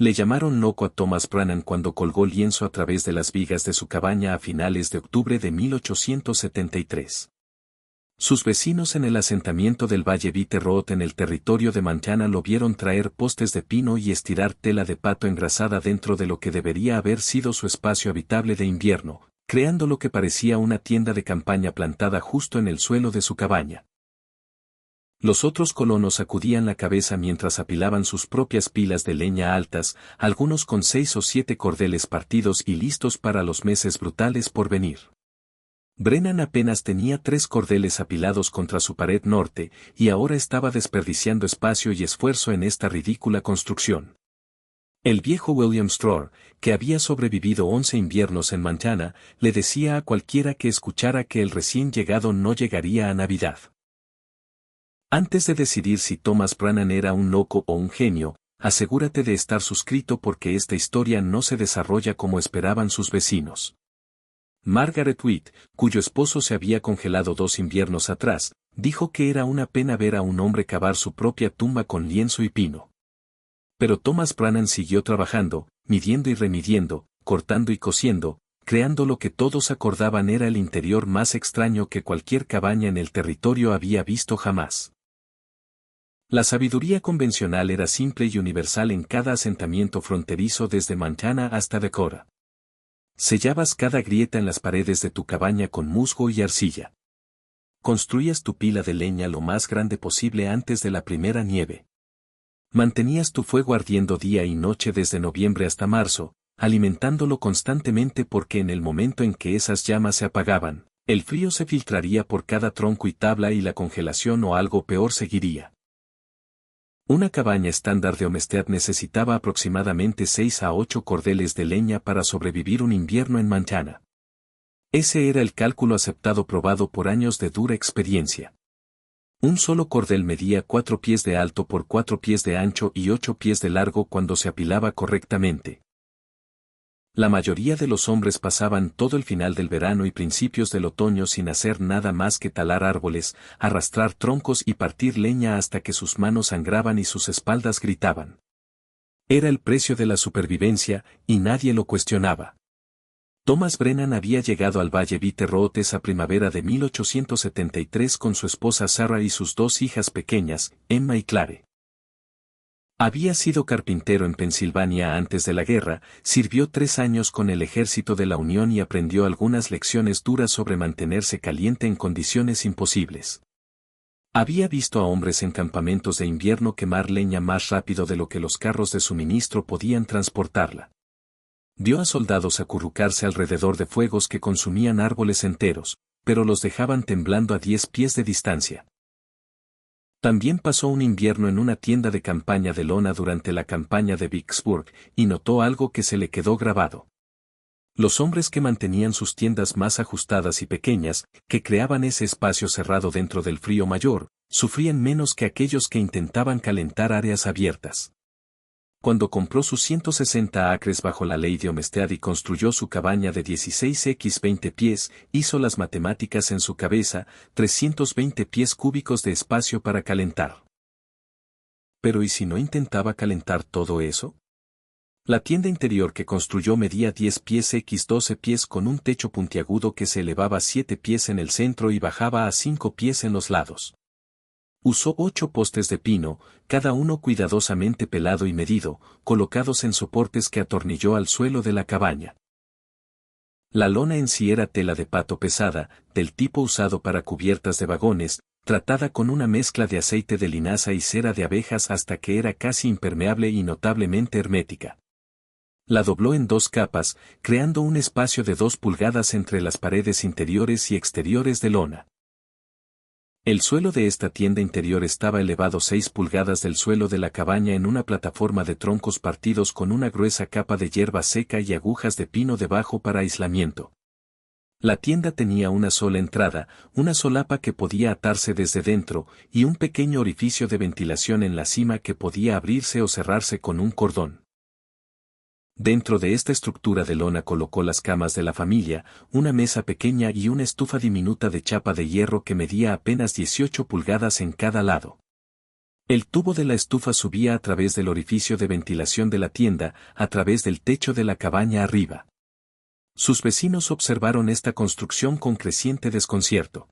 Le llamaron loco a Thomas Brannan cuando colgó lienzo a través de las vigas de su cabaña a finales de octubre de 1873. Sus vecinos en el asentamiento del Valle Bitter Road en el territorio de Montana lo vieron traer postes de pino y estirar tela de pato engrasada dentro de lo que debería haber sido su espacio habitable de invierno, creando lo que parecía una tienda de campaña plantada justo en el suelo de su cabaña. Los otros colonos sacudían la cabeza mientras apilaban sus propias pilas de leña altas, algunos con 6 o 7 cordeles partidos y listos para los meses brutales por venir. Brennan apenas tenía 3 cordeles apilados contra su pared norte, y ahora estaba desperdiciando espacio y esfuerzo en esta ridícula construcción. El viejo William Stror, que había sobrevivido 11 inviernos en Montana, le decía a cualquiera que escuchara que el recién llegado no llegaría a Navidad. Antes de decidir si Thomas Brannan era un loco o un genio, asegúrate de estar suscrito porque esta historia no se desarrolla como esperaban sus vecinos. Margaret Witt, cuyo esposo se había congelado 2 inviernos atrás, dijo que era una pena ver a un hombre cavar su propia tumba con lienzo y pino. Pero Thomas Brannan siguió trabajando, midiendo y remidiendo, cortando y cosiendo, creando lo que todos acordaban era el interior más extraño que cualquier cabaña en el territorio había visto jamás. La sabiduría convencional era simple y universal en cada asentamiento fronterizo desde Montana hasta Dakota. Sellabas cada grieta en las paredes de tu cabaña con musgo y arcilla. Construías tu pila de leña lo más grande posible antes de la primera nieve. Mantenías tu fuego ardiendo día y noche desde noviembre hasta marzo, alimentándolo constantemente porque en el momento en que esas llamas se apagaban, el frío se filtraría por cada tronco y tabla y la congelación o algo peor seguiría. Una cabaña estándar de Homestead necesitaba aproximadamente 6 a 8 cordeles de leña para sobrevivir un invierno en Montana. Ese era el cálculo aceptado probado por años de dura experiencia. Un solo cordel medía 4 pies de alto por 4 pies de ancho y 8 pies de largo cuando se apilaba correctamente. La mayoría de los hombres pasaban todo el final del verano y principios del otoño sin hacer nada más que talar árboles, arrastrar troncos y partir leña hasta que sus manos sangraban y sus espaldas gritaban. Era el precio de la supervivencia, y nadie lo cuestionaba. Thomas Brannan había llegado al Valle Bitter Road esa primavera de 1873 con su esposa Sarah y sus 2 hijas pequeñas, Emma y Clare. Había sido carpintero en Pensilvania antes de la guerra, sirvió 3 años con el ejército de la Unión y aprendió algunas lecciones duras sobre mantenerse caliente en condiciones imposibles. Había visto a hombres en campamentos de invierno quemar leña más rápido de lo que los carros de suministro podían transportarla. Vio a soldados acurrucarse alrededor de fuegos que consumían árboles enteros, pero los dejaban temblando a 10 pies de distancia. También pasó un invierno en una tienda de campaña de lona durante la campaña de Vicksburg, y notó algo que se le quedó grabado. Los hombres que mantenían sus tiendas más ajustadas y pequeñas, que creaban ese espacio cerrado dentro del frío mayor, sufrían menos que aquellos que intentaban calentar áreas abiertas. Cuando compró sus 160 acres bajo la ley de Homestead y construyó su cabaña de 16x 20 pies, hizo las matemáticas en su cabeza, 320 pies cúbicos de espacio para calentar. Pero ¿y si no intentaba calentar todo eso? La tienda interior que construyó medía 10 pies x 12 pies con un techo puntiagudo que se elevaba 7 pies en el centro y bajaba a 5 pies en los lados. Usó 8 postes de pino, cada uno cuidadosamente pelado y medido, colocados en soportes que atornilló al suelo de la cabaña. La lona en sí era tela de pato pesada, del tipo usado para cubiertas de vagones, tratada con una mezcla de aceite de linaza y cera de abejas hasta que era casi impermeable y notablemente hermética. La dobló en 2 capas, creando un espacio de 2 pulgadas entre las paredes interiores y exteriores de lona. El suelo de esta tienda interior estaba elevado 6 pulgadas del suelo de la cabaña en una plataforma de troncos partidos con una gruesa capa de hierba seca y agujas de pino debajo para aislamiento. La tienda tenía una sola entrada, una solapa que podía atarse desde dentro, y un pequeño orificio de ventilación en la cima que podía abrirse o cerrarse con un cordón. Dentro de esta estructura de lona colocó las camas de la familia, una mesa pequeña y una estufa diminuta de chapa de hierro que medía apenas 18 pulgadas en cada lado. El tubo de la estufa subía a través del orificio de ventilación de la tienda, a través del techo de la cabaña arriba. Sus vecinos observaron esta construcción con creciente desconcierto.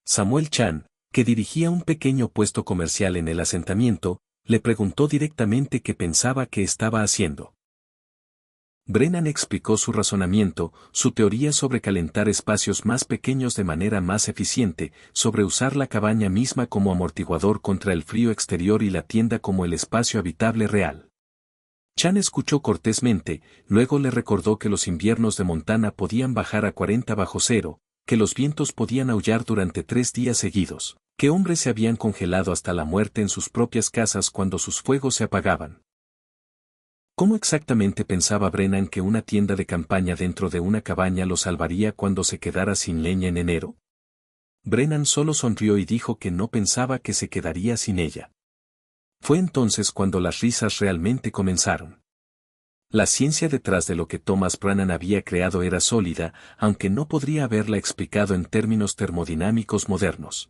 Samuel Chan, que dirigía un pequeño puesto comercial en el asentamiento, le preguntó directamente qué pensaba que estaba haciendo. Brennan explicó su razonamiento, su teoría sobre calentar espacios más pequeños de manera más eficiente, sobre usar la cabaña misma como amortiguador contra el frío exterior y la tienda como el espacio habitable real. Chan escuchó cortésmente, luego le recordó que los inviernos de Montana podían bajar a 40 bajo cero, que los vientos podían aullar durante 3 días seguidos, que hombres se habían congelado hasta la muerte en sus propias casas cuando sus fuegos se apagaban. ¿Cómo exactamente pensaba Brennan que una tienda de campaña dentro de una cabaña lo salvaría cuando se quedara sin leña en enero? Brennan solo sonrió y dijo que no pensaba que se quedaría sin ella. Fue entonces cuando las risas realmente comenzaron. La ciencia detrás de lo que Thomas Brennan había creado era sólida, aunque no podría haberla explicado en términos termodinámicos modernos.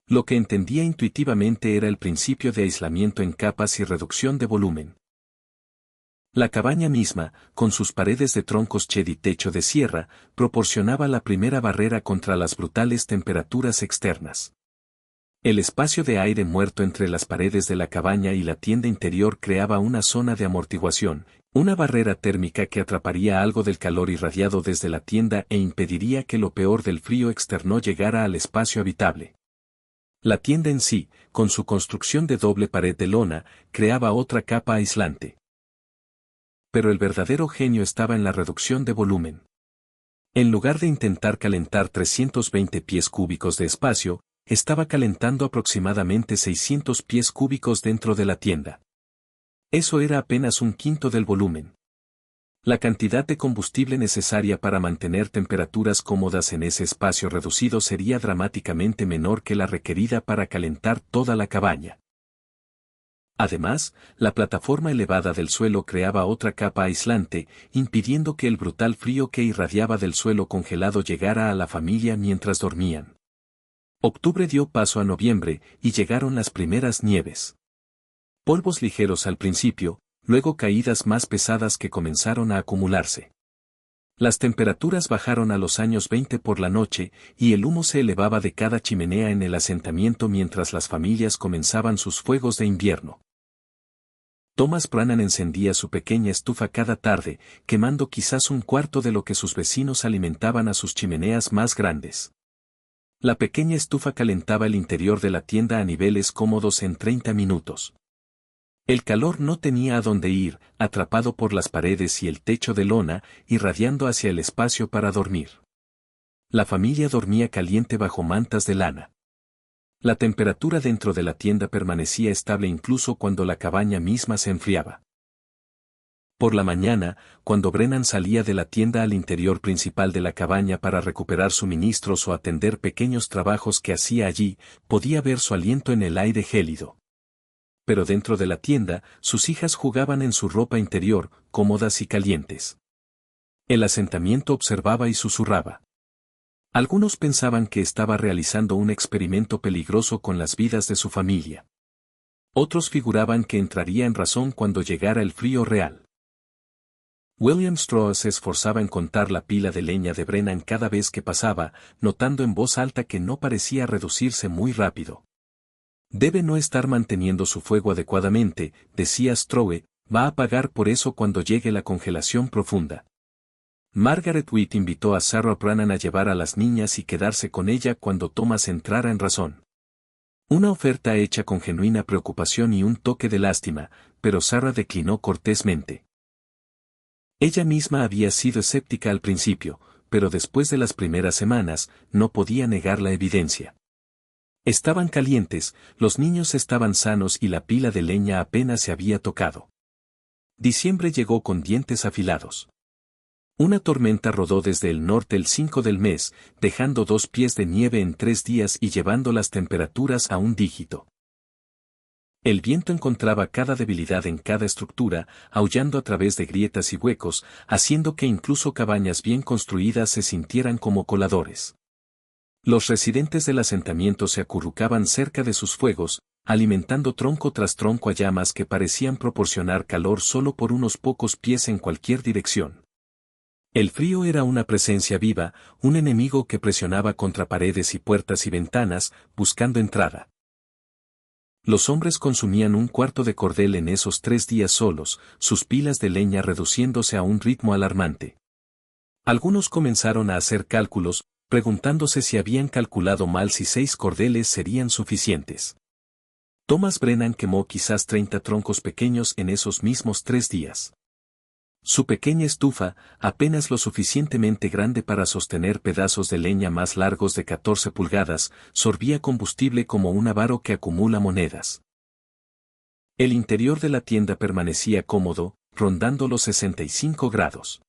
Lo que entendía intuitivamente era el principio de aislamiento en capas y reducción de volumen. La cabaña misma, con sus paredes de troncos ched y techo de sierra, proporcionaba la primera barrera contra las brutales temperaturas externas. El espacio de aire muerto entre las paredes de la cabaña y la tienda interior creaba una zona de amortiguación, una barrera térmica que atraparía algo del calor irradiado desde la tienda e impediría que lo peor del frío externo llegara al espacio habitable. La tienda en sí, con su construcción de doble pared de lona, creaba otra capa aislante. Pero el verdadero genio estaba en la reducción de volumen. En lugar de intentar calentar 320 pies cúbicos de espacio, estaba calentando aproximadamente 600 pies cúbicos dentro de la tienda. Eso era apenas un quinto del volumen. La cantidad de combustible necesaria para mantener temperaturas cómodas en ese espacio reducido sería dramáticamente menor que la requerida para calentar toda la cabaña. Además, la plataforma elevada del suelo creaba otra capa aislante, impidiendo que el brutal frío que irradiaba del suelo congelado llegara a la familia mientras dormían. Octubre dio paso a noviembre, y llegaron las primeras nieves. Polvos ligeros al principio, luego caídas más pesadas que comenzaron a acumularse. Las temperaturas bajaron a los años 20 por la noche, y el humo se elevaba de cada chimenea en el asentamiento mientras las familias comenzaban sus fuegos de invierno. Thomas Brennan encendía su pequeña estufa cada tarde, quemando quizás un cuarto de lo que sus vecinos alimentaban a sus chimeneas más grandes. La pequeña estufa calentaba el interior de la tienda a niveles cómodos en 30 minutos. El calor no tenía a dónde ir, atrapado por las paredes y el techo de lona, irradiando hacia el espacio para dormir. La familia dormía caliente bajo mantas de lana. La temperatura dentro de la tienda permanecía estable incluso cuando la cabaña misma se enfriaba. Por la mañana, cuando Brennan salía de la tienda al interior principal de la cabaña para recuperar suministros o atender pequeños trabajos que hacía allí, podía ver su aliento en el aire gélido. Pero dentro de la tienda, sus hijas jugaban en su ropa interior, cómodas y calientes. El asentamiento observaba y susurraba. Algunos pensaban que estaba realizando un experimento peligroso con las vidas de su familia. Otros figuraban que entraría en razón cuando llegara el frío real. William Straw se esforzaba en contar la pila de leña de Brennan cada vez que pasaba, notando en voz alta que no parecía reducirse muy rápido. Debe no estar manteniendo su fuego adecuadamente, decía Strowe, va a pagar por eso cuando llegue la congelación profunda. Margaret Witt invitó a Sarah Brennan a llevar a las niñas y quedarse con ella cuando Thomas entrara en razón. Una oferta hecha con genuina preocupación y un toque de lástima, pero Sarah declinó cortésmente. Ella misma había sido escéptica al principio, pero después de las primeras semanas, no podía negar la evidencia. Estaban calientes, los niños estaban sanos y la pila de leña apenas se había tocado. Diciembre llegó con dientes afilados. Una tormenta rodó desde el norte el 5 del mes, dejando 2 pies de nieve en 3 días y llevando las temperaturas a un dígito. El viento encontraba cada debilidad en cada estructura, aullando a través de grietas y huecos, haciendo que incluso cabañas bien construidas se sintieran como coladores. Los residentes del asentamiento se acurrucaban cerca de sus fuegos, alimentando tronco tras tronco a llamas que parecían proporcionar calor solo por unos pocos pies en cualquier dirección. El frío era una presencia viva, un enemigo que presionaba contra paredes y puertas y ventanas, buscando entrada. Los hombres consumían un cuarto de cordel en esos 3 días solos, sus pilas de leña reduciéndose a un ritmo alarmante. Algunos comenzaron a hacer cálculos, preguntándose si habían calculado mal si 6 cordeles serían suficientes. Thomas Brennan quemó quizás 30 troncos pequeños en esos mismos 3 días. Su pequeña estufa, apenas lo suficientemente grande para sostener pedazos de leña más largos de 14 pulgadas, sorbía combustible como un avaro que acumula monedas. El interior de la tienda permanecía cómodo, rondando los 65 grados.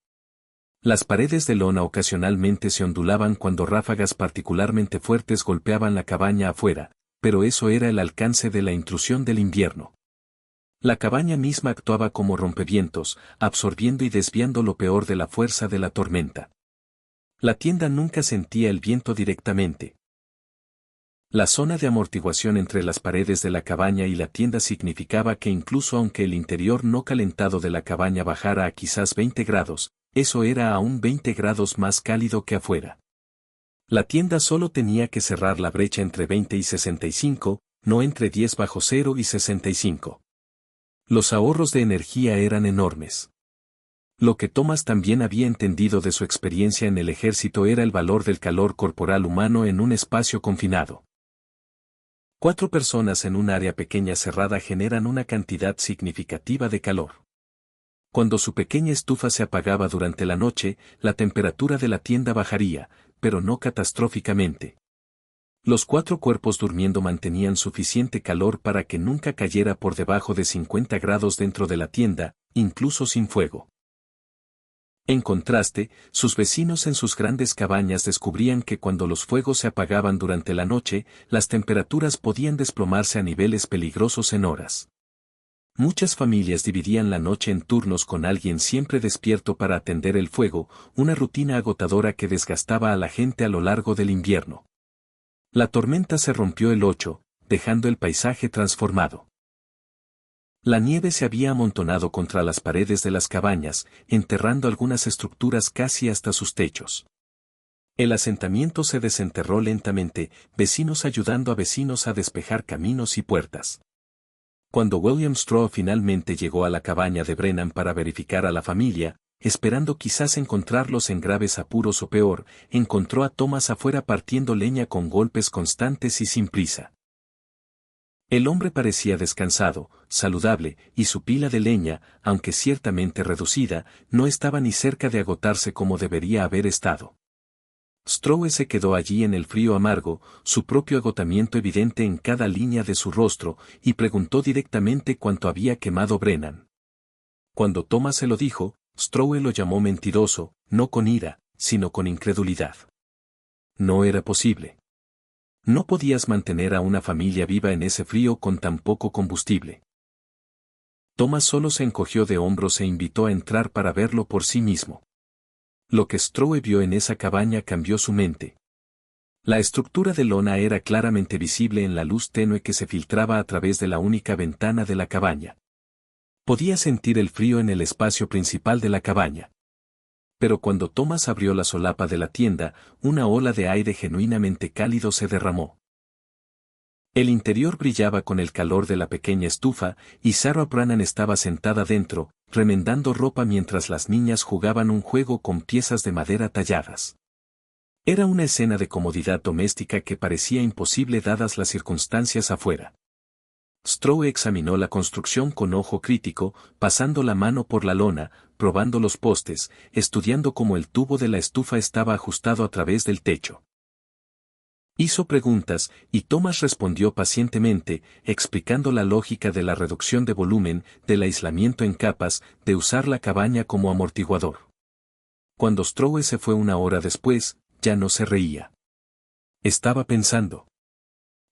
Las paredes de lona ocasionalmente se ondulaban cuando ráfagas particularmente fuertes golpeaban la cabaña afuera, pero eso era el alcance de la intrusión del invierno. La cabaña misma actuaba como rompevientos, absorbiendo y desviando lo peor de la fuerza de la tormenta. La tienda nunca sentía el viento directamente. La zona de amortiguación entre las paredes de la cabaña y la tienda significaba que incluso aunque el interior no calentado de la cabaña bajara a quizás 20 grados, eso era aún 20 grados más cálido que afuera. La tienda solo tenía que cerrar la brecha entre 20 y 65, no entre 10 bajo cero y 65. Los ahorros de energía eran enormes. Lo que Thomas también había entendido de su experiencia en el ejército era el valor del calor corporal humano en un espacio confinado. 4 personas en un área pequeña cerrada generan una cantidad significativa de calor. Cuando su pequeña estufa se apagaba durante la noche, la temperatura de la tienda bajaría, pero no catastróficamente. Los 4 cuerpos durmiendo mantenían suficiente calor para que nunca cayera por debajo de 50 grados dentro de la tienda, incluso sin fuego. En contraste, sus vecinos en sus grandes cabañas descubrían que cuando los fuegos se apagaban durante la noche, las temperaturas podían desplomarse a niveles peligrosos en horas. Muchas familias dividían la noche en turnos con alguien siempre despierto para atender el fuego, una rutina agotadora que desgastaba a la gente a lo largo del invierno. La tormenta se rompió el 8, dejando el paisaje transformado. La nieve se había amontonado contra las paredes de las cabañas, enterrando algunas estructuras casi hasta sus techos. El asentamiento se desenterró lentamente, vecinos ayudando a vecinos a despejar caminos y puertas. Cuando William Straw finalmente llegó a la cabaña de Brennan para verificar a la familia, esperando quizás encontrarlos en graves apuros o peor, encontró a Thomas afuera partiendo leña con golpes constantes y sin prisa. El hombre parecía descansado, saludable, y su pila de leña, aunque ciertamente reducida, no estaba ni cerca de agotarse como debería haber estado. Strowe se quedó allí en el frío amargo, su propio agotamiento evidente en cada línea de su rostro, y preguntó directamente cuánto había quemado Brennan. Cuando Thomas se lo dijo, Strowe lo llamó mentiroso, no con ira, sino con incredulidad. No era posible. No podías mantener a una familia viva en ese frío con tan poco combustible. Thomas solo se encogió de hombros e invitó a entrar para verlo por sí mismo. Lo que Strowe vio en esa cabaña cambió su mente. La estructura de lona era claramente visible en la luz tenue que se filtraba a través de la única ventana de la cabaña. Podía sentir el frío en el espacio principal de la cabaña. Pero cuando Thomas abrió la solapa de la tienda, una ola de aire genuinamente cálido se derramó. El interior brillaba con el calor de la pequeña estufa, y Sarah Brannan estaba sentada dentro, remendando ropa mientras las niñas jugaban un juego con piezas de madera talladas. Era una escena de comodidad doméstica que parecía imposible dadas las circunstancias afuera. Strowe examinó la construcción con ojo crítico, pasando la mano por la lona, probando los postes, estudiando cómo el tubo de la estufa estaba ajustado a través del techo. Hizo preguntas, y Thomas respondió pacientemente, explicando la lógica de la reducción de volumen, del aislamiento en capas, de usar la cabaña como amortiguador. Cuando Strowe se fue una hora después, ya no se reía. Estaba pensando.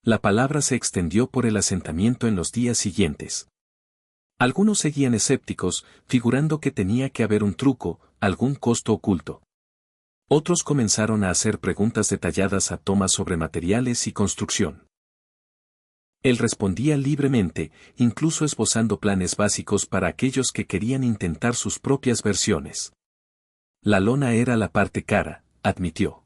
La palabra se extendió por el asentamiento en los días siguientes. Algunos seguían escépticos, figurando que tenía que haber un truco, algún costo oculto. Otros comenzaron a hacer preguntas detalladas a Thomas sobre materiales y construcción. Él respondía libremente, incluso esbozando planes básicos para aquellos que querían intentar sus propias versiones. La lona era la parte cara, admitió.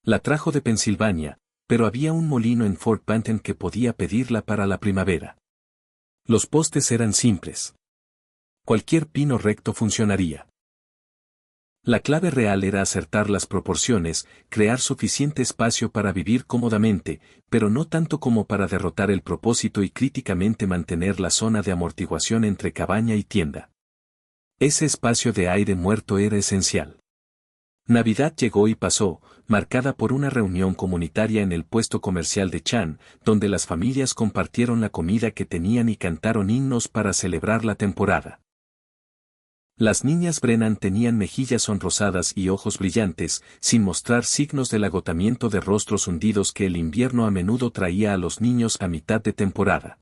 La trajo de Pensilvania, pero había un molino en Fort Benton que podía pedirla para la primavera. Los postes eran simples. Cualquier pino recto funcionaría. La clave real era acertar las proporciones, crear suficiente espacio para vivir cómodamente, pero no tanto como para derrotar el propósito y críticamente mantener la zona de amortiguación entre cabaña y tienda. Ese espacio de aire muerto era esencial. Navidad llegó y pasó, marcada por una reunión comunitaria en el puesto comercial de Chan, donde las familias compartieron la comida que tenían y cantaron himnos para celebrar la temporada. Las niñas Brennan tenían mejillas sonrosadas y ojos brillantes, sin mostrar signos del agotamiento de rostros hundidos que el invierno a menudo traía a los niños a mitad de temporada.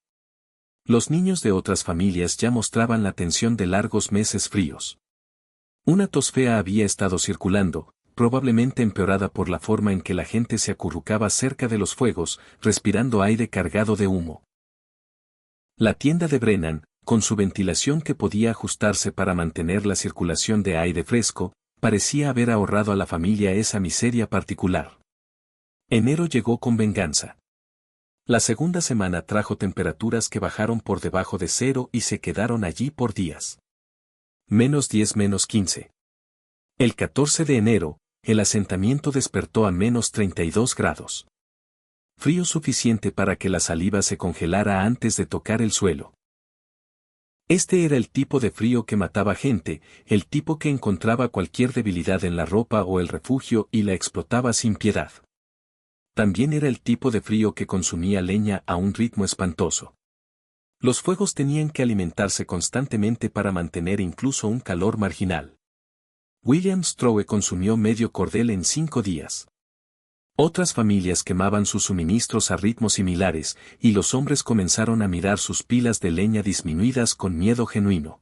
Los niños de otras familias ya mostraban la tensión de largos meses fríos. Una tos fea había estado circulando, probablemente empeorada por la forma en que la gente se acurrucaba cerca de los fuegos, respirando aire cargado de humo. La tienda de Brennan, con su ventilación que podía ajustarse para mantener la circulación de aire fresco, parecía haber ahorrado a la familia esa miseria particular. Enero llegó con venganza. La segunda semana trajo temperaturas que bajaron por debajo de cero y se quedaron allí por días. -10 -15. El 14 de enero, el asentamiento despertó a -32 grados. Frío suficiente para que la saliva se congelara antes de tocar el suelo. Este era el tipo de frío que mataba gente, el tipo que encontraba cualquier debilidad en la ropa o el refugio y la explotaba sin piedad. También era el tipo de frío que consumía leña a un ritmo espantoso. Los fuegos tenían que alimentarse constantemente para mantener incluso un calor marginal. William Strowe consumió medio cordel en 5 días. Otras familias quemaban sus suministros a ritmos similares, y los hombres comenzaron a mirar sus pilas de leña disminuidas con miedo genuino.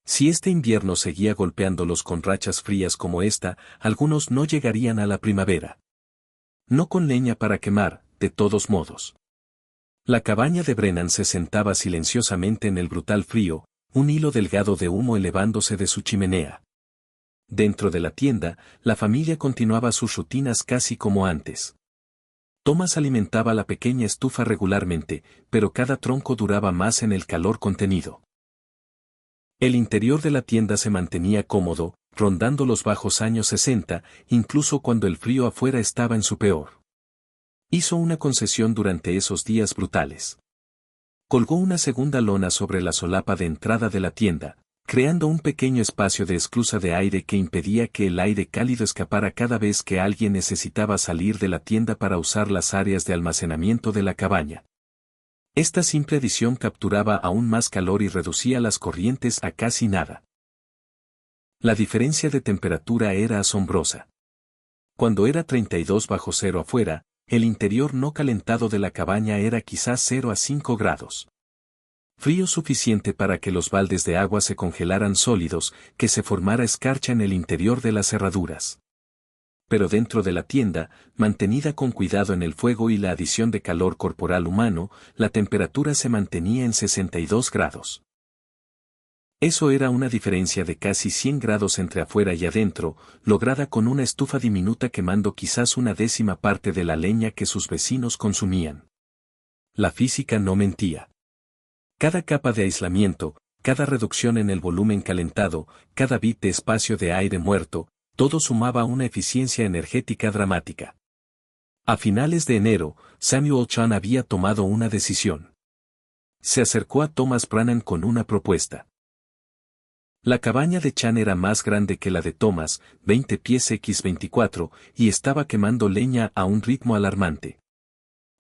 Si este invierno seguía golpeándolos con rachas frías como esta, algunos no llegarían a la primavera. No con leña para quemar, de todos modos. La cabaña de Brennan se sentaba silenciosamente en el brutal frío, un hilo delgado de humo elevándose de su chimenea. Dentro de la tienda, la familia continuaba sus rutinas casi como antes. Thomas alimentaba la pequeña estufa regularmente, pero cada tronco duraba más en el calor contenido. El interior de la tienda se mantenía cómodo, rondando los bajos años 60, incluso cuando el frío afuera estaba en su peor. Hizo una concesión durante esos días brutales. Colgó una segunda lona sobre la solapa de entrada de la tienda, creando un pequeño espacio de esclusa de aire que impedía que el aire cálido escapara cada vez que alguien necesitaba salir de la tienda para usar las áreas de almacenamiento de la cabaña. Esta simple adición capturaba aún más calor y reducía las corrientes a casi nada. La diferencia de temperatura era asombrosa. Cuando era 32 bajo cero afuera, el interior no calentado de la cabaña era quizás 0 a 5 grados. Frío suficiente para que los baldes de agua se congelaran sólidos, que se formara escarcha en el interior de las cerraduras. Pero dentro de la tienda, mantenida con cuidado en el fuego y la adición de calor corporal humano, la temperatura se mantenía en 62 grados. Eso era una diferencia de casi 100 grados entre afuera y adentro, lograda con una estufa diminuta quemando quizás una décima parte de la leña que sus vecinos consumían. La física no mentía. Cada capa de aislamiento, cada reducción en el volumen calentado, cada bit de espacio de aire muerto, todo sumaba a una eficiencia energética dramática. A finales de enero, Samuel Chan había tomado una decisión. Se acercó a Thomas Brennan con una propuesta. La cabaña de Chan era más grande que la de Thomas, 20 pies x 24, y estaba quemando leña a un ritmo alarmante.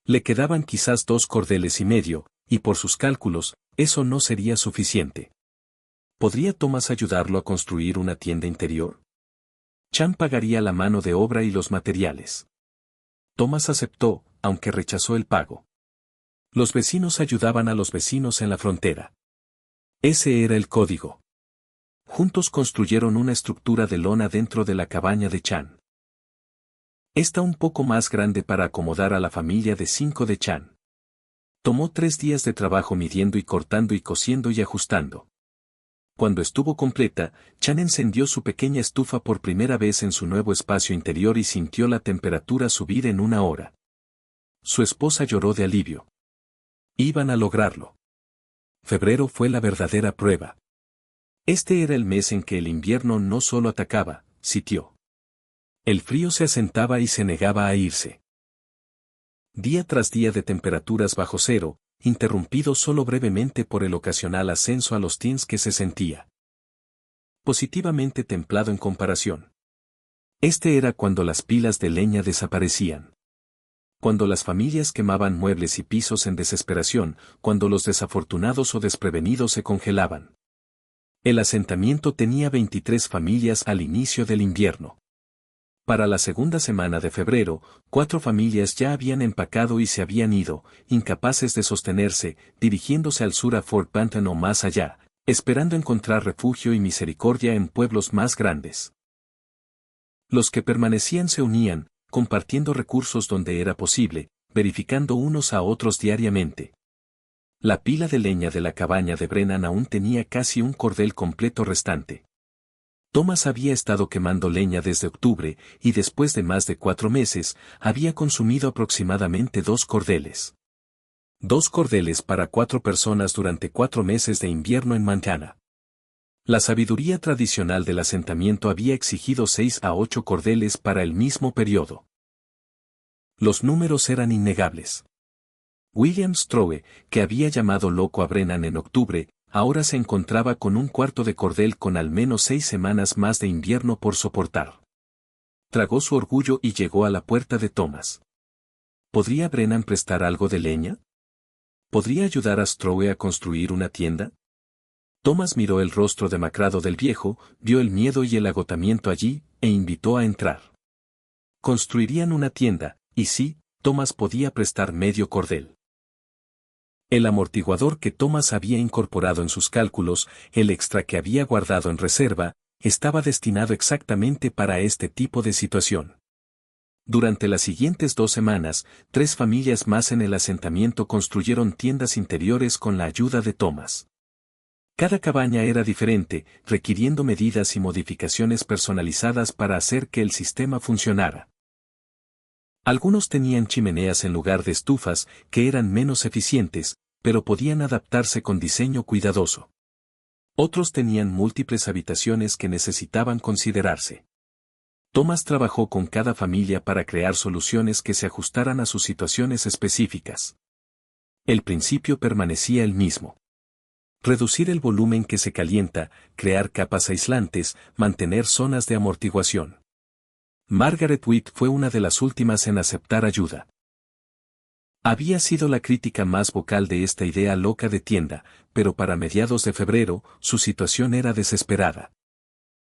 Le quedaban quizás 2 cordeles y medio, y por sus cálculos, eso no sería suficiente. ¿Podría Thomas ayudarlo a construir una tienda interior? Chan pagaría la mano de obra y los materiales. Thomas aceptó, aunque rechazó el pago. Los vecinos ayudaban a los vecinos en la frontera. Ese era el código. Juntos construyeron una estructura de lona dentro de la cabaña de Chan. Esta un poco más grande para acomodar a la familia de 5 de Chan. Tomó 3 días de trabajo midiendo y cortando y cosiendo y ajustando. Cuando estuvo completa, Chan encendió su pequeña estufa por primera vez en su nuevo espacio interior y sintió la temperatura subir en 1 hora. Su esposa lloró de alivio. Iban a lograrlo. Febrero fue la verdadera prueba. Este era el mes en que el invierno no solo atacaba, sitió. El frío se asentaba y se negaba a irse. Día tras día de temperaturas bajo cero, interrumpido solo brevemente por el ocasional ascenso a los teens que se sentía positivamente templado en comparación. Este era cuando las pilas de leña desaparecían. Cuando las familias quemaban muebles y pisos en desesperación, cuando los desafortunados o desprevenidos se congelaban. El asentamiento tenía 23 familias al inicio del invierno. Para la segunda semana de febrero, 4 familias ya habían empacado y se habían ido, incapaces de sostenerse, dirigiéndose al sur a Fort Benton o más allá, esperando encontrar refugio y misericordia en pueblos más grandes. Los que permanecían se unían, compartiendo recursos donde era posible, verificando unos a otros diariamente. La pila de leña de la cabaña de Brennan aún tenía casi un cordel completo restante. Thomas había estado quemando leña desde octubre, y después de más de 4 meses, había consumido aproximadamente 2 cordeles. 2 cordeles para 4 personas durante 4 meses de invierno en Montana. La sabiduría tradicional del asentamiento había exigido 6 a 8 cordeles para el mismo periodo. Los números eran innegables. William Strowe, que había llamado loco a Brennan en octubre, ahora se encontraba con un cuarto de cordel con al menos 6 semanas más de invierno por soportar. Tragó su orgullo y llegó a la puerta de Thomas. ¿Podría Brennan prestar algo de leña? ¿Podría ayudar a Strowe a construir una tienda? Thomas miró el rostro demacrado del viejo, vio el miedo y el agotamiento allí, e invitó a entrar. Construirían una tienda, y sí, Thomas podía prestar medio cordel. El amortiguador que Thomas había incorporado en sus cálculos, el extra que había guardado en reserva, estaba destinado exactamente para este tipo de situación. Durante las siguientes 2 semanas, 3 familias más en el asentamiento construyeron tiendas interiores con la ayuda de Thomas. Cada cabaña era diferente, requiriendo medidas y modificaciones personalizadas para hacer que el sistema funcionara. Algunos tenían chimeneas en lugar de estufas, que eran menos eficientes, pero podían adaptarse con diseño cuidadoso. Otros tenían múltiples habitaciones que necesitaban considerarse. Thomas trabajó con cada familia para crear soluciones que se ajustaran a sus situaciones específicas. El principio permanecía el mismo. Reducir el volumen que se calienta, crear capas aislantes, mantener zonas de amortiguación. Margaret Witt fue una de las últimas en aceptar ayuda. Había sido la crítica más vocal de esta idea loca de tienda, pero para mediados de febrero, su situación era desesperada.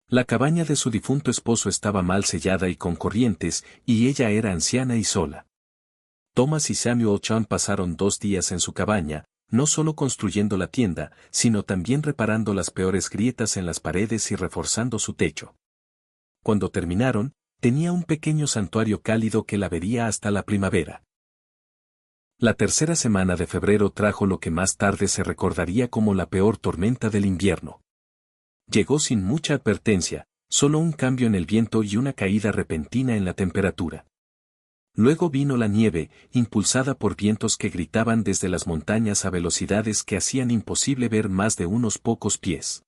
La cabaña de su difunto esposo estaba mal sellada y con corrientes, y ella era anciana y sola. Thomas y Samuel Chan pasaron 2 días en su cabaña, no solo construyendo la tienda, sino también reparando las peores grietas en las paredes y reforzando su techo. Cuando terminaron, tenía un pequeño santuario cálido que la vería hasta la primavera. La tercera semana de febrero trajo lo que más tarde se recordaría como la peor tormenta del invierno. Llegó sin mucha advertencia, solo un cambio en el viento y una caída repentina en la temperatura. Luego vino la nieve, impulsada por vientos que gritaban desde las montañas a velocidades que hacían imposible ver más de unos pocos pies.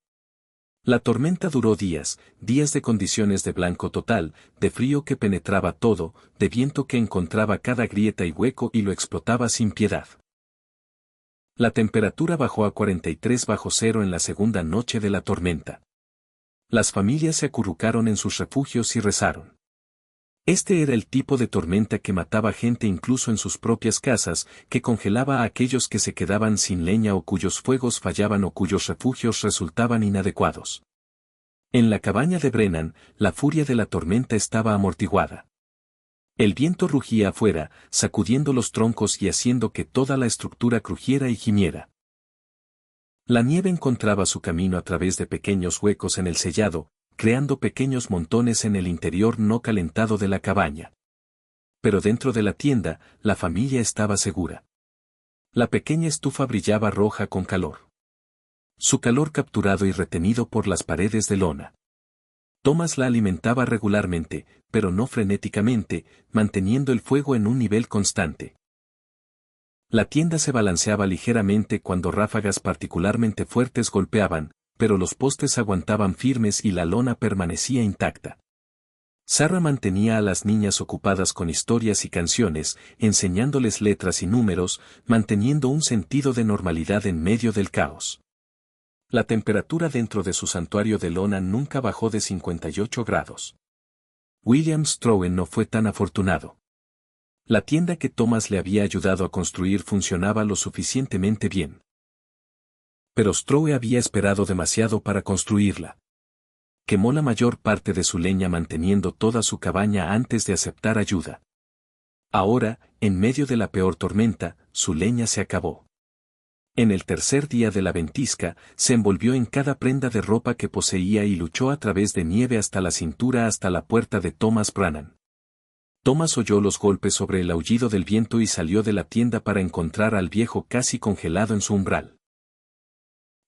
La tormenta duró días de condiciones de blanco total, de frío que penetraba todo, de viento que encontraba cada grieta y hueco y lo explotaba sin piedad. La temperatura bajó a 43 bajo cero en la segunda noche de la tormenta. Las familias se acurrucaron en sus refugios y rezaron. Este era el tipo de tormenta que mataba gente incluso en sus propias casas, que congelaba a aquellos que se quedaban sin leña o cuyos fuegos fallaban o cuyos refugios resultaban inadecuados. En la cabaña de Brennan, la furia de la tormenta estaba amortiguada. El viento rugía afuera, sacudiendo los troncos y haciendo que toda la estructura crujiera y gimiera. La nieve encontraba su camino a través de pequeños huecos en el sellado, creando pequeños montones en el interior no calentado de la cabaña. Pero dentro de la tienda, la familia estaba segura. La pequeña estufa brillaba roja con calor. Su calor capturado y retenido por las paredes de lona. Thomas la alimentaba regularmente, pero no frenéticamente, manteniendo el fuego en un nivel constante. La tienda se balanceaba ligeramente cuando ráfagas particularmente fuertes golpeaban, pero los postes aguantaban firmes y la lona permanecía intacta. Sarah mantenía a las niñas ocupadas con historias y canciones, enseñándoles letras y números, manteniendo un sentido de normalidad en medio del caos. La temperatura dentro de su santuario de lona nunca bajó de 58 grados. William Strowe no fue tan afortunado. La tienda que Thomas le había ayudado a construir funcionaba lo suficientemente bien. Pero Strowe había esperado demasiado para construirla. Quemó la mayor parte de su leña manteniendo toda su cabaña antes de aceptar ayuda. Ahora, en medio de la peor tormenta, su leña se acabó. En el tercer día de la ventisca, se envolvió en cada prenda de ropa que poseía y luchó a través de nieve hasta la cintura hasta la puerta de Thomas Brannan. Thomas oyó los golpes sobre el aullido del viento y salió de la tienda para encontrar al viejo casi congelado en su umbral.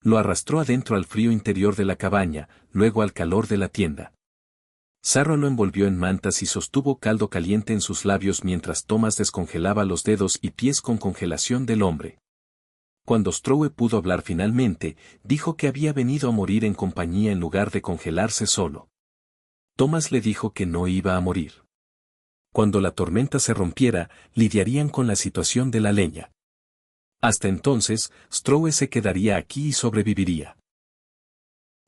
Lo arrastró adentro al frío interior de la cabaña, luego al calor de la tienda. Sarah lo envolvió en mantas y sostuvo caldo caliente en sus labios mientras Thomas descongelaba los dedos y pies con congelación del hombre. Cuando Strowe pudo hablar finalmente, dijo que había venido a morir en compañía en lugar de congelarse solo. Thomas le dijo que no iba a morir. Cuando la tormenta se rompiera, lidiarían con la situación de la leña. Hasta entonces, Strowe se quedaría aquí y sobreviviría.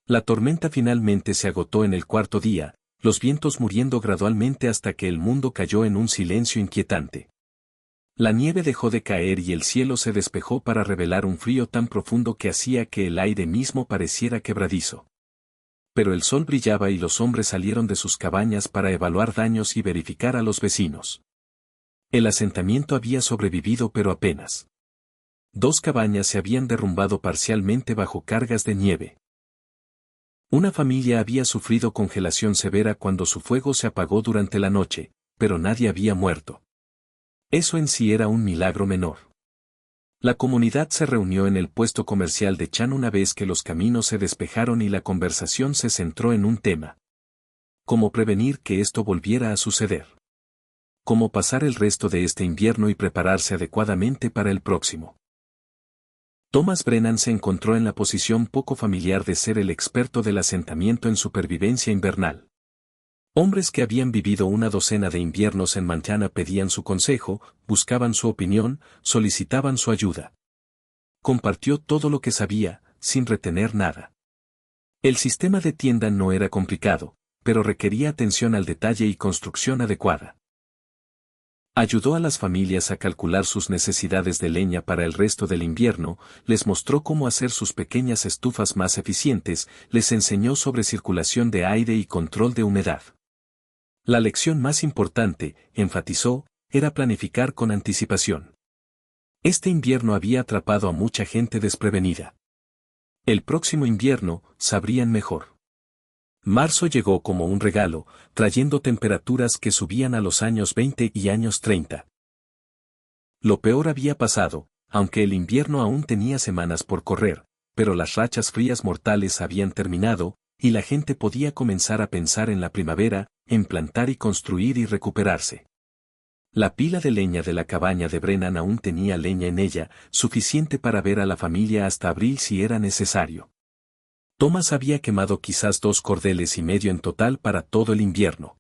La tormenta finalmente se agotó en el cuarto día, los vientos muriendo gradualmente hasta que el mundo cayó en un silencio inquietante. La nieve dejó de caer y el cielo se despejó para revelar un frío tan profundo que hacía que el aire mismo pareciera quebradizo. Pero el sol brillaba y los hombres salieron de sus cabañas para evaluar daños y verificar a los vecinos. El asentamiento había sobrevivido pero apenas. 2 cabañas se habían derrumbado parcialmente bajo cargas de nieve. Una familia había sufrido congelación severa cuando su fuego se apagó durante la noche, pero nadie había muerto. Eso en sí era un milagro menor. La comunidad se reunió en el puesto comercial de Chan una vez que los caminos se despejaron y la conversación se centró en un tema. ¿Cómo prevenir que esto volviera a suceder? ¿Cómo pasar el resto de este invierno y prepararse adecuadamente para el próximo? Thomas Brennan se encontró en la posición poco familiar de ser el experto del asentamiento en supervivencia invernal. Hombres que habían vivido una docena de inviernos en Montana pedían su consejo, buscaban su opinión, solicitaban su ayuda. Compartió todo lo que sabía, sin retener nada. El sistema de tienda no era complicado, pero requería atención al detalle y construcción adecuada. Ayudó a las familias a calcular sus necesidades de leña para el resto del invierno, les mostró cómo hacer sus pequeñas estufas más eficientes, les enseñó sobre circulación de aire y control de humedad. La lección más importante, enfatizó, era planificar con anticipación. Este invierno había atrapado a mucha gente desprevenida. El próximo invierno, sabrían mejor. Marzo llegó como un regalo, trayendo temperaturas que subían a los años 20 y años 30. Lo peor había pasado, aunque el invierno aún tenía semanas por correr, pero las rachas frías mortales habían terminado, y la gente podía comenzar a pensar en la primavera, en plantar y construir y recuperarse. La pila de leña de la cabaña de Brennan aún tenía leña en ella, suficiente para ver a la familia hasta abril si era necesario. Thomas había quemado quizás 2 cordeles y medio en total para todo el invierno.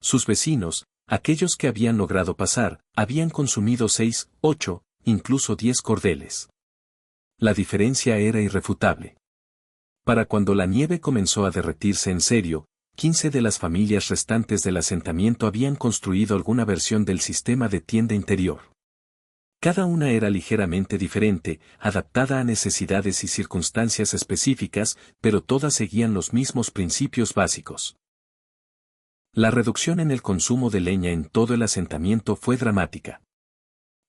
Sus vecinos, aquellos que habían logrado pasar, habían consumido 6, 8, incluso 10 cordeles. La diferencia era irrefutable. Para cuando la nieve comenzó a derretirse en serio, 15 de las familias restantes del asentamiento habían construido alguna versión del sistema de tienda interior. Cada una era ligeramente diferente, adaptada a necesidades y circunstancias específicas, pero todas seguían los mismos principios básicos. La reducción en el consumo de leña en todo el asentamiento fue dramática.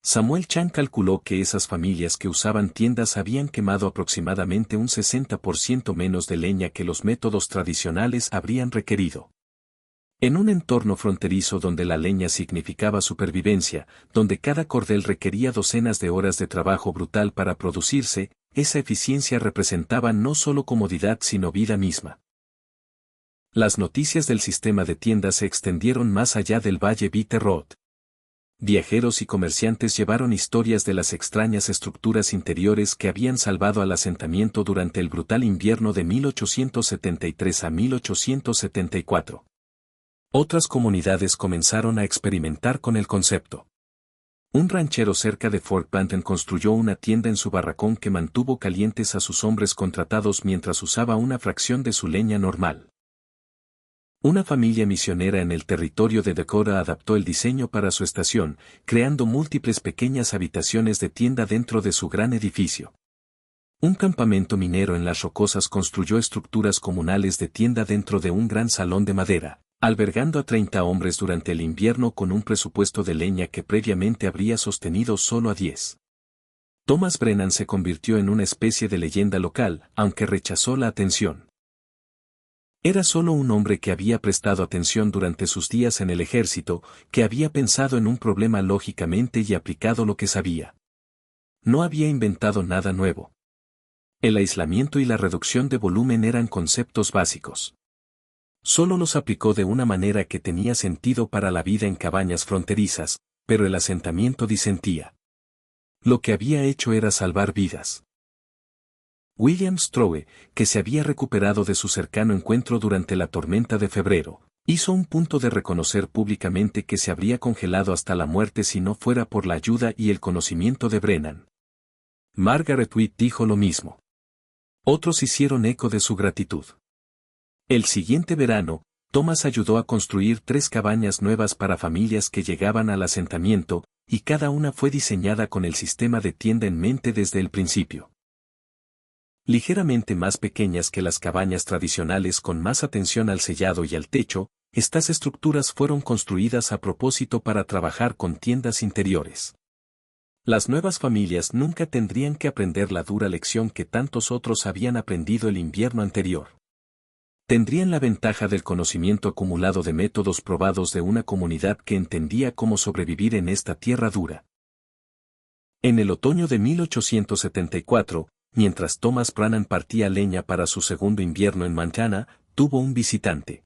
Samuel Chan calculó que esas familias que usaban tiendas habían quemado aproximadamente un 60% menos de leña que los métodos tradicionales habrían requerido. En un entorno fronterizo donde la leña significaba supervivencia, donde cada cordel requería docenas de horas de trabajo brutal para producirse, esa eficiencia representaba no solo comodidad sino vida misma. Las noticias del sistema de tiendas se extendieron más allá del Valle Bitter Road. Viajeros y comerciantes llevaron historias de las extrañas estructuras interiores que habían salvado al asentamiento durante el brutal invierno de 1873 a 1874. Otras comunidades comenzaron a experimentar con el concepto. Un ranchero cerca de Fort Benton construyó una tienda en su barracón que mantuvo calientes a sus hombres contratados mientras usaba una fracción de su leña normal. Una familia misionera en el territorio de Dakota adaptó el diseño para su estación, creando múltiples pequeñas habitaciones de tienda dentro de su gran edificio. Un campamento minero en las Rocosas construyó estructuras comunales de tienda dentro de un gran salón de madera, albergando a 30 hombres durante el invierno con un presupuesto de leña que previamente habría sostenido solo a 10. Thomas Brennan se convirtió en una especie de leyenda local, aunque rechazó la atención. Era solo un hombre que había prestado atención durante sus días en el ejército, que había pensado en un problema lógicamente y aplicado lo que sabía. No había inventado nada nuevo. El aislamiento y la reducción de volumen eran conceptos básicos. Solo los aplicó de una manera que tenía sentido para la vida en cabañas fronterizas, pero el asentamiento disentía. Lo que había hecho era salvar vidas. William Strowe, que se había recuperado de su cercano encuentro durante la tormenta de febrero, hizo un punto de reconocer públicamente que se habría congelado hasta la muerte si no fuera por la ayuda y el conocimiento de Brennan. Margaret Wheat dijo lo mismo. Otros hicieron eco de su gratitud. El siguiente verano, Thomas ayudó a construir 3 cabañas nuevas para familias que llegaban al asentamiento, y cada una fue diseñada con el sistema de tienda en mente desde el principio. Ligeramente más pequeñas que las cabañas tradicionales con más atención al sellado y al techo, estas estructuras fueron construidas a propósito para trabajar con tiendas interiores. Las nuevas familias nunca tendrían que aprender la dura lección que tantos otros habían aprendido el invierno anterior. Tendrían la ventaja del conocimiento acumulado de métodos probados de una comunidad que entendía cómo sobrevivir en esta tierra dura. En el otoño de 1874, mientras Thomas Brennan partía leña para su segundo invierno en Montana, tuvo un visitante.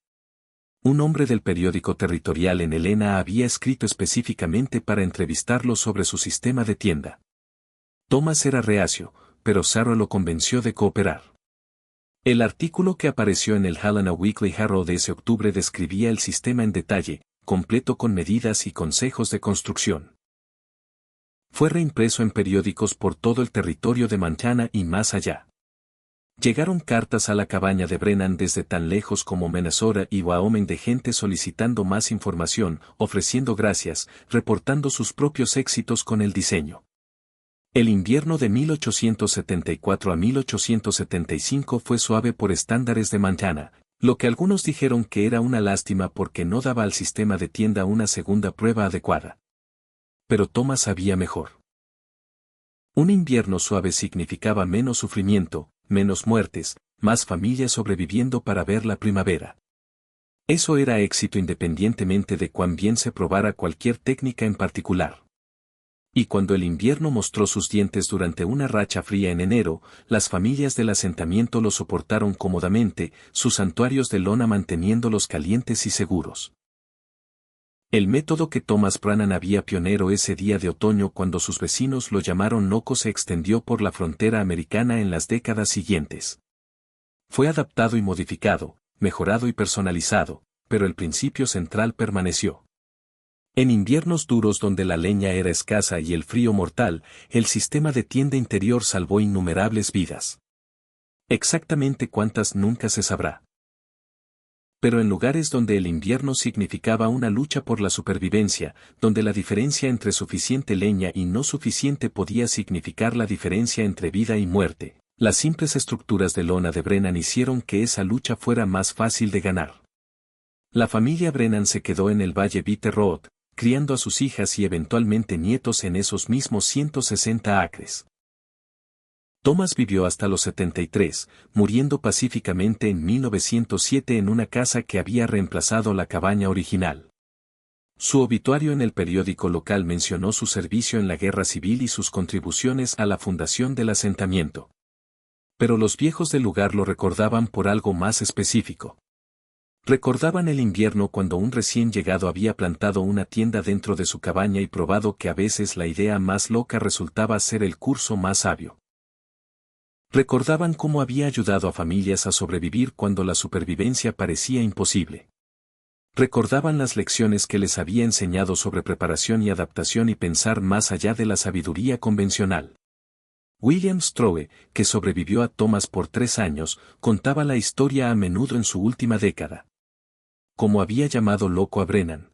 Un hombre del periódico territorial en Helena había escrito específicamente para entrevistarlo sobre su sistema de tienda. Thomas era reacio, pero Sarah lo convenció de cooperar. El artículo que apareció en el Helena Weekly Herald de ese octubre describía el sistema en detalle, completo con medidas y consejos de construcción. Fue reimpreso en periódicos por todo el territorio de Montana y más allá. Llegaron cartas a la cabaña de Brennan desde tan lejos como Minnesota y Wyoming de gente solicitando más información, ofreciendo gracias, reportando sus propios éxitos con el diseño. El invierno de 1874 a 1875 fue suave por estándares de Montana, lo que algunos dijeron que era una lástima porque no daba al sistema de tienda una segunda prueba adecuada. Pero Thomas sabía mejor. Un invierno suave significaba menos sufrimiento, menos muertes, más familias sobreviviendo para ver la primavera. Eso era éxito independientemente de cuán bien se probara cualquier técnica en particular. Y cuando el invierno mostró sus dientes durante una racha fría en enero, las familias del asentamiento lo soportaron cómodamente, sus santuarios de lona manteniéndolos calientes y seguros. El método que Thomas Brennan había pionero ese día de otoño cuando sus vecinos lo llamaron loco se extendió por la frontera americana en las décadas siguientes. Fue adaptado y modificado, mejorado y personalizado, pero el principio central permaneció. En inviernos duros donde la leña era escasa y el frío mortal, el sistema de tienda interior salvó innumerables vidas. Exactamente cuántas nunca se sabrá. Pero en lugares donde el invierno significaba una lucha por la supervivencia, donde la diferencia entre suficiente leña y no suficiente podía significar la diferencia entre vida y muerte, las simples estructuras de lona de Brennan hicieron que esa lucha fuera más fácil de ganar. La familia Brennan se quedó en el Valle Bitter Road, criando a sus hijas y eventualmente nietos en esos mismos 160 acres. Thomas vivió hasta los 73, muriendo pacíficamente en 1907 en una casa que había reemplazado la cabaña original. Su obituario en el periódico local mencionó su servicio en la guerra civil y sus contribuciones a la fundación del asentamiento. Pero los viejos del lugar lo recordaban por algo más específico. Recordaban el invierno cuando un recién llegado había plantado una tienda dentro de su cabaña y probado que a veces la idea más loca resultaba ser el curso más sabio. Recordaban cómo había ayudado a familias a sobrevivir cuando la supervivencia parecía imposible. Recordaban las lecciones que les había enseñado sobre preparación y adaptación y pensar más allá de la sabiduría convencional. William Strohe, que sobrevivió a Thomas por 3 años, contaba la historia a menudo en su última década. Cómo había llamado loco a Brennan.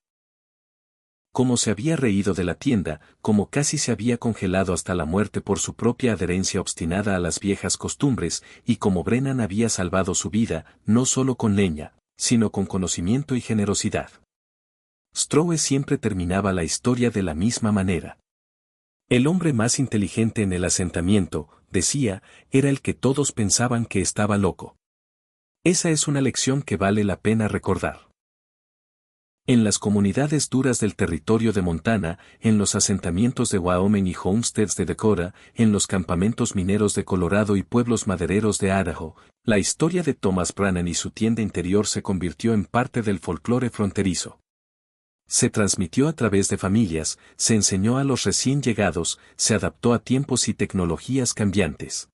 Cómo se había reído de la tienda, cómo casi se había congelado hasta la muerte por su propia adherencia obstinada a las viejas costumbres, y cómo Brennan había salvado su vida, no solo con leña, sino con conocimiento y generosidad. Strohe siempre terminaba la historia de la misma manera. El hombre más inteligente en el asentamiento, decía, era el que todos pensaban que estaba loco. Esa es una lección que vale la pena recordar. En las comunidades duras del territorio de Montana, en los asentamientos de Wyoming y homesteads de Dakota, en los campamentos mineros de Colorado y pueblos madereros de Idaho, la historia de Thomas Brannan y su tienda interior se convirtió en parte del folclore fronterizo. Se transmitió a través de familias, se enseñó a los recién llegados, se adaptó a tiempos y tecnologías cambiantes.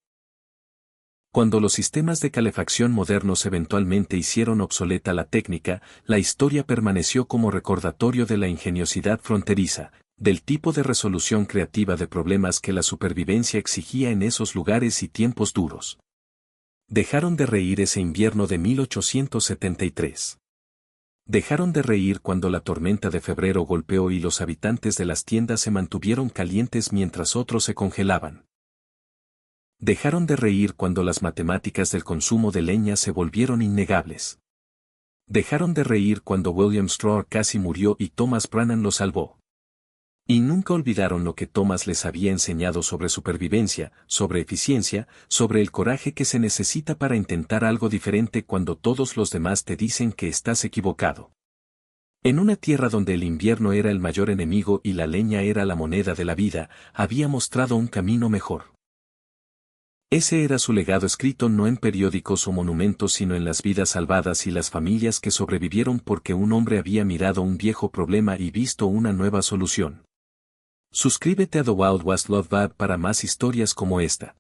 Cuando los sistemas de calefacción modernos eventualmente hicieron obsoleta la técnica, la historia permaneció como recordatorio de la ingeniosidad fronteriza, del tipo de resolución creativa de problemas que la supervivencia exigía en esos lugares y tiempos duros. Dejaron de reír ese invierno de 1873. Dejaron de reír cuando la tormenta de febrero golpeó y los habitantes de las tiendas se mantuvieron calientes mientras otros se congelaban. Dejaron de reír cuando las matemáticas del consumo de leña se volvieron innegables. Dejaron de reír cuando William Strohe casi murió y Thomas Brannan lo salvó. Y nunca olvidaron lo que Thomas les había enseñado sobre supervivencia, sobre eficiencia, sobre el coraje que se necesita para intentar algo diferente cuando todos los demás te dicen que estás equivocado. En una tierra donde el invierno era el mayor enemigo y la leña era la moneda de la vida, había mostrado un camino mejor. Ese era su legado escrito no en periódicos o monumentos sino en las vidas salvadas y las familias que sobrevivieron porque un hombre había mirado un viejo problema y visto una nueva solución. Suscríbete a The Wild West Love Bad para más historias como esta.